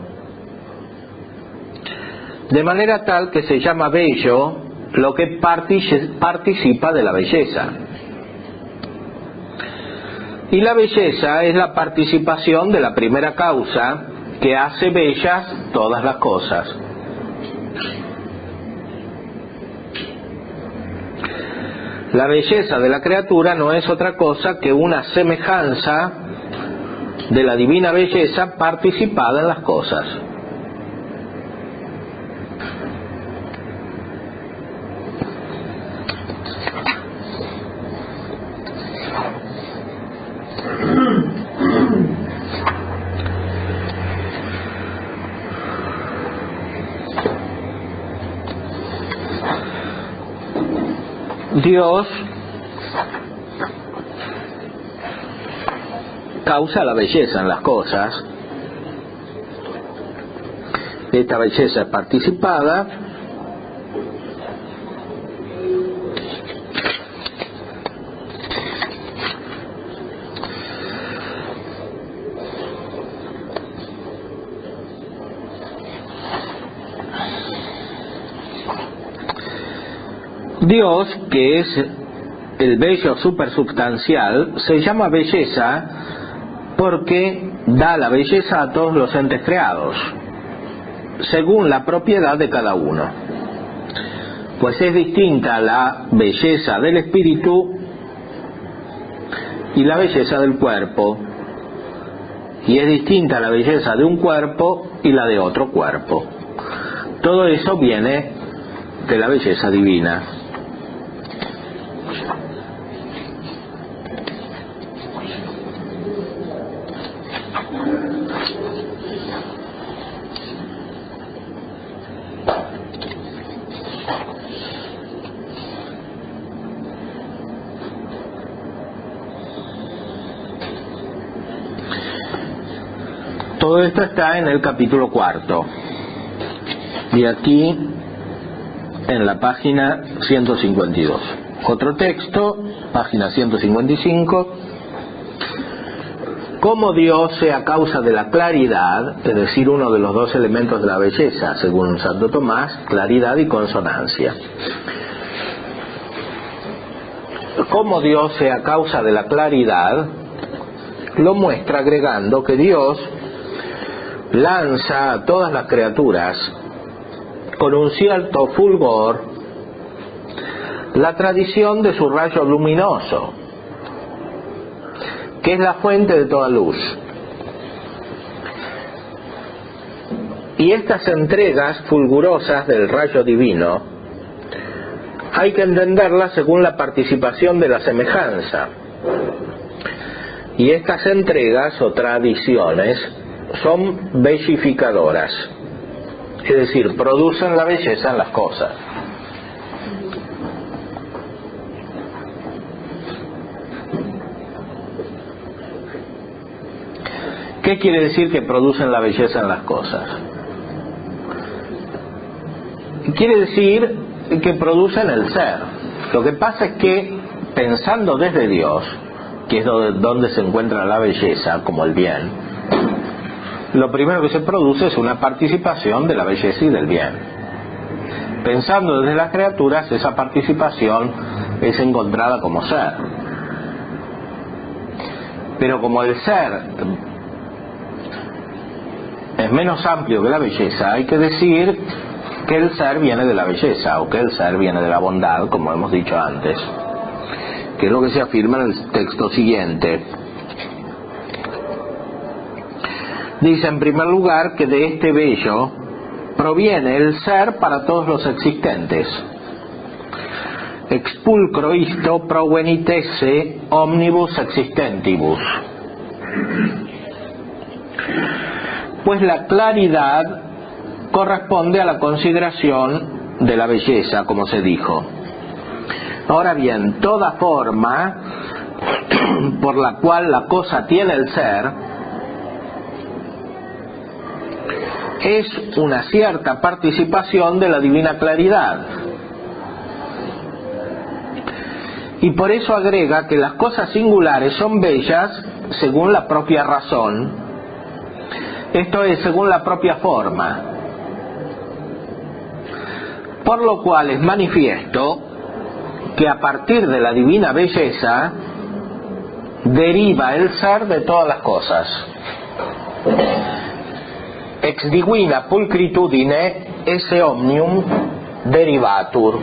S1: de manera tal que se llama bello lo que participa de la belleza, y la belleza es la participación de la primera causa que hace bellas todas las cosas. La belleza de la criatura no es otra cosa que una semejanza de la divina belleza participada en las cosas. Dios causa la belleza en las cosas. Esta belleza es participada Dios, que es el bello supersubstancial, se llama belleza porque da la belleza a todos los entes creados, según la propiedad de cada uno. Pues es distinta la belleza del espíritu y la belleza del cuerpo, y es distinta la belleza de un cuerpo y la de otro cuerpo. Todo eso viene de la belleza divina. Todo esto está en el capítulo 4 y aquí en la página 152. Otro texto, página 155. Como Dios sea causa de la claridad, es decir, uno de los dos elementos de la belleza, según Santo Tomás, claridad y consonancia. Como Dios sea causa de la claridad, lo muestra agregando que Dios lanza a todas las criaturas con un cierto fulgor la tradición de su rayo luminoso, que es la fuente de toda luz. Y estas entregas fulgurosas del rayo divino hay que entenderlas según la participación de la semejanza. Y estas entregas o tradiciones son bellificadoras, es decir, producen la belleza en las cosas. ¿Qué quiere decir que producen la belleza en las cosas? Quiere decir que producen el ser. Lo que pasa es que, pensando desde Dios, que es donde se encuentra la belleza, como el bien, lo primero que se produce es una participación de la belleza y del bien. Pensando desde las criaturas, esa participación es encontrada como ser. Pero como el ser es menos amplio que la belleza, hay que decir que el ser viene de la belleza, o que el ser viene de la bondad, como hemos dicho antes, que es lo que se afirma en el texto siguiente. Dice en primer lugar que de este bello proviene el ser para todos los existentes. Expulcro isto provenitesse omnibus existentibus. Pues la claridad corresponde a la consideración de la belleza, como se dijo. Ahora bien, toda forma por la cual la cosa tiene el ser es una cierta participación de la divina claridad. Y por eso agrega que las cosas singulares son bellas según la propia razón, esto es, según la propia forma. Por lo cual es manifiesto que a partir de la divina belleza deriva el ser de todas las cosas. Ex divina pulcritudine esse omnium derivatur.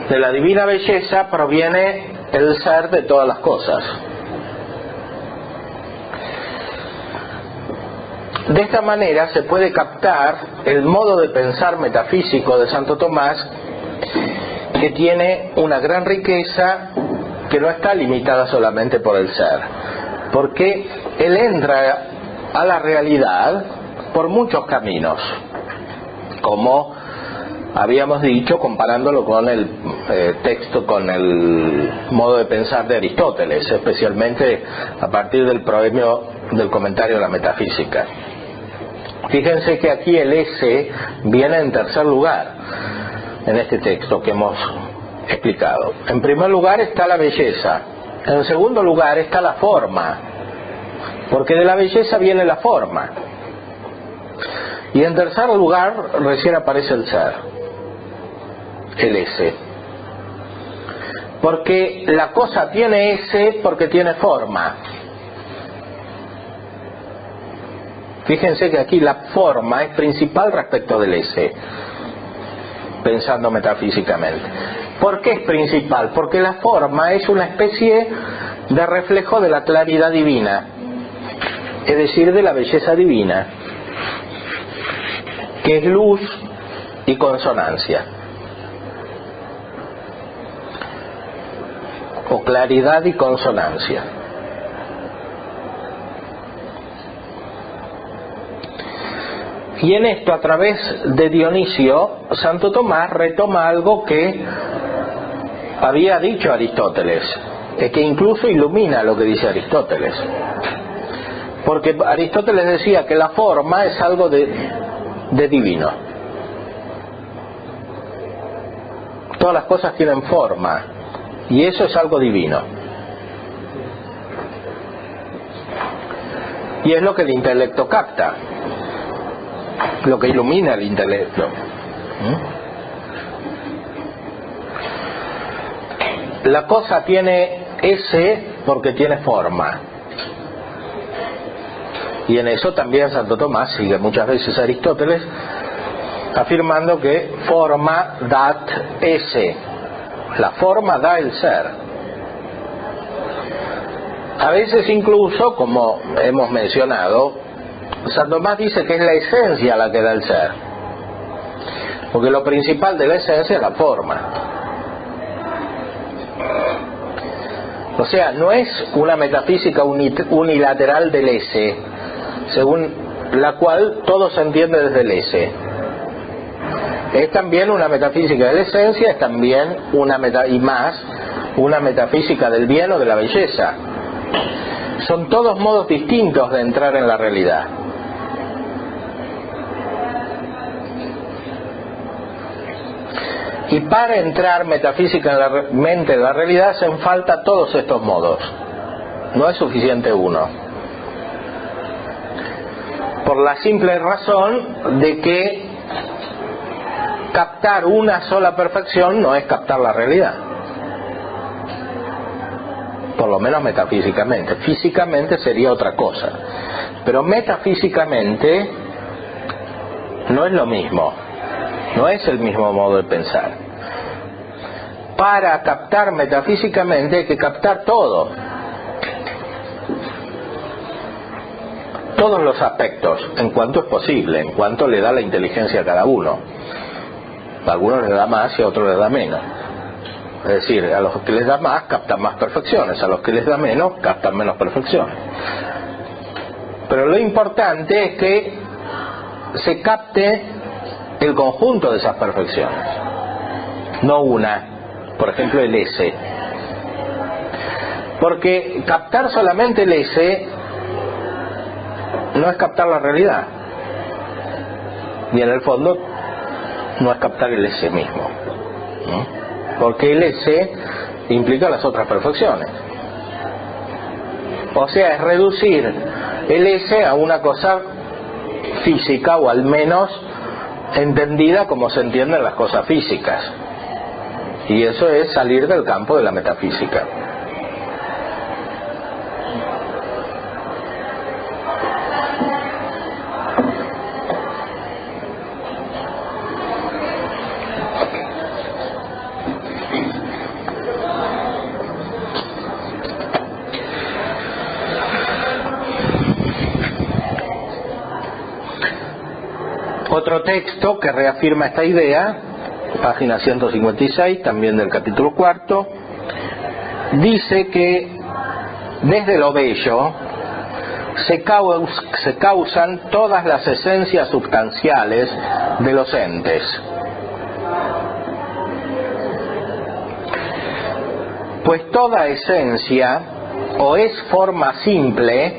S1: De la divina belleza proviene el ser de todas las cosas. De esta manera se puede captar el modo de pensar metafísico de Santo Tomás, que tiene una gran riqueza que no está limitada solamente por el ser, porque él entra a la realidad por muchos caminos, como habíamos dicho comparándolo con el texto, con el modo de pensar de Aristóteles, especialmente a partir del proemio del comentario de la metafísica. Fíjense que aquí el S viene en tercer lugar en este texto que hemos explicado. En primer lugar está la belleza, en segundo lugar está la forma, porque de la belleza viene la forma, y en tercer lugar recién aparece el ser, el S, porque la cosa tiene S porque tiene forma. Fíjense que aquí la forma es principal respecto del S, pensando metafísicamente. ¿Por qué es principal? Porque la forma es una especie de reflejo de la claridad divina, es decir, de la belleza divina, que es luz y consonancia, o claridad y consonancia. Y en esto, a través de Dionisio, Santo Tomás retoma algo que había dicho Aristóteles, que incluso ilumina lo que dice Aristóteles. Porque Aristóteles decía que la forma es algo de divino. Todas las cosas tienen forma, y eso es algo divino. Y es lo que el intelecto capta, lo que ilumina el intelecto. La cosa tiene S porque tiene forma, y en eso también Santo Tomás sigue muchas veces a Aristóteles, afirmando que forma dat S, la forma da el ser. A veces incluso, como hemos mencionado, Santo Tomás dice que es la esencia la que da el ser, porque lo principal de la esencia es la forma. O sea, no es una metafísica unilateral del S, según la cual todo se entiende desde el S. Es también una metafísica de la esencia, es también una metafísica del bien o de la belleza. Son todos modos distintos de entrar en la realidad. Y para entrar metafísicamente en la realidad hacen falta todos estos modos. No es suficiente uno. Por la simple razón de que captar una sola perfección no es captar la realidad. Por lo menos metafísicamente. Físicamente sería otra cosa. Pero metafísicamente no es lo mismo. No es el mismo modo de pensar. Para captar metafísicamente hay que captar todo. Todos los aspectos, en cuanto es posible, en cuanto le da la inteligencia a cada uno. A algunos les da más y a otros les da menos. Es decir, a los que les da más captan más perfecciones, a los que les da menos captan menos perfecciones. Pero lo importante es que se capte el conjunto de esas perfecciones, no una. Por ejemplo, el S, porque captar solamente el S no es captar la realidad, y en el fondo no es captar el S mismo, ¿no? Porque el S implica las otras perfecciones. O sea, es reducir el S a una cosa física, o al menos entendida como se entienden las cosas físicas. Y eso es salir del campo de la metafísica. Otro texto que reafirma esta idea, página 156, también del capítulo 4, dice que desde lo bello se causan todas las esencias substanciales de los entes. Pues toda esencia o es forma simple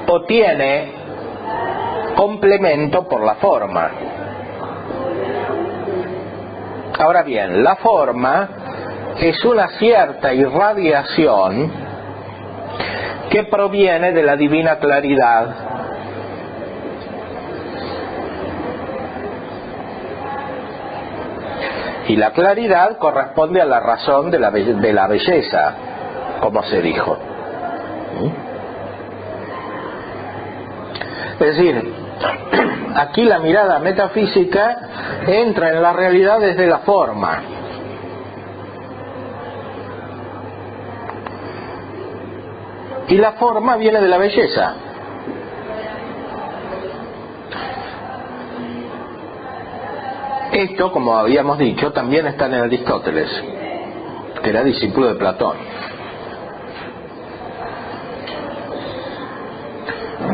S1: o tiene complemento por la forma. Ahora bien, la forma es una cierta irradiación que proviene de la divina claridad. Y la claridad corresponde a la razón de la belleza, como se dijo. Es decir, aquí la mirada metafísica entra en la realidad desde la forma. Y la forma viene de la belleza. Esto, como habíamos dicho, también está en Aristóteles, que era discípulo de Platón,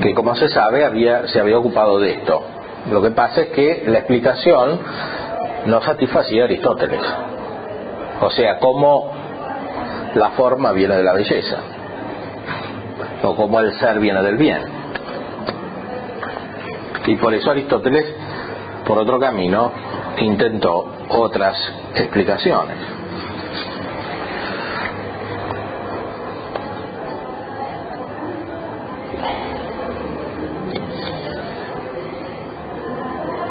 S1: que, como se sabe, se había ocupado de esto. Lo que pasa es que la explicación no satisfacía a Aristóteles. O sea, cómo la forma viene de la belleza, o cómo el ser viene del bien. Y por eso Aristóteles, por otro camino, intentó otras explicaciones.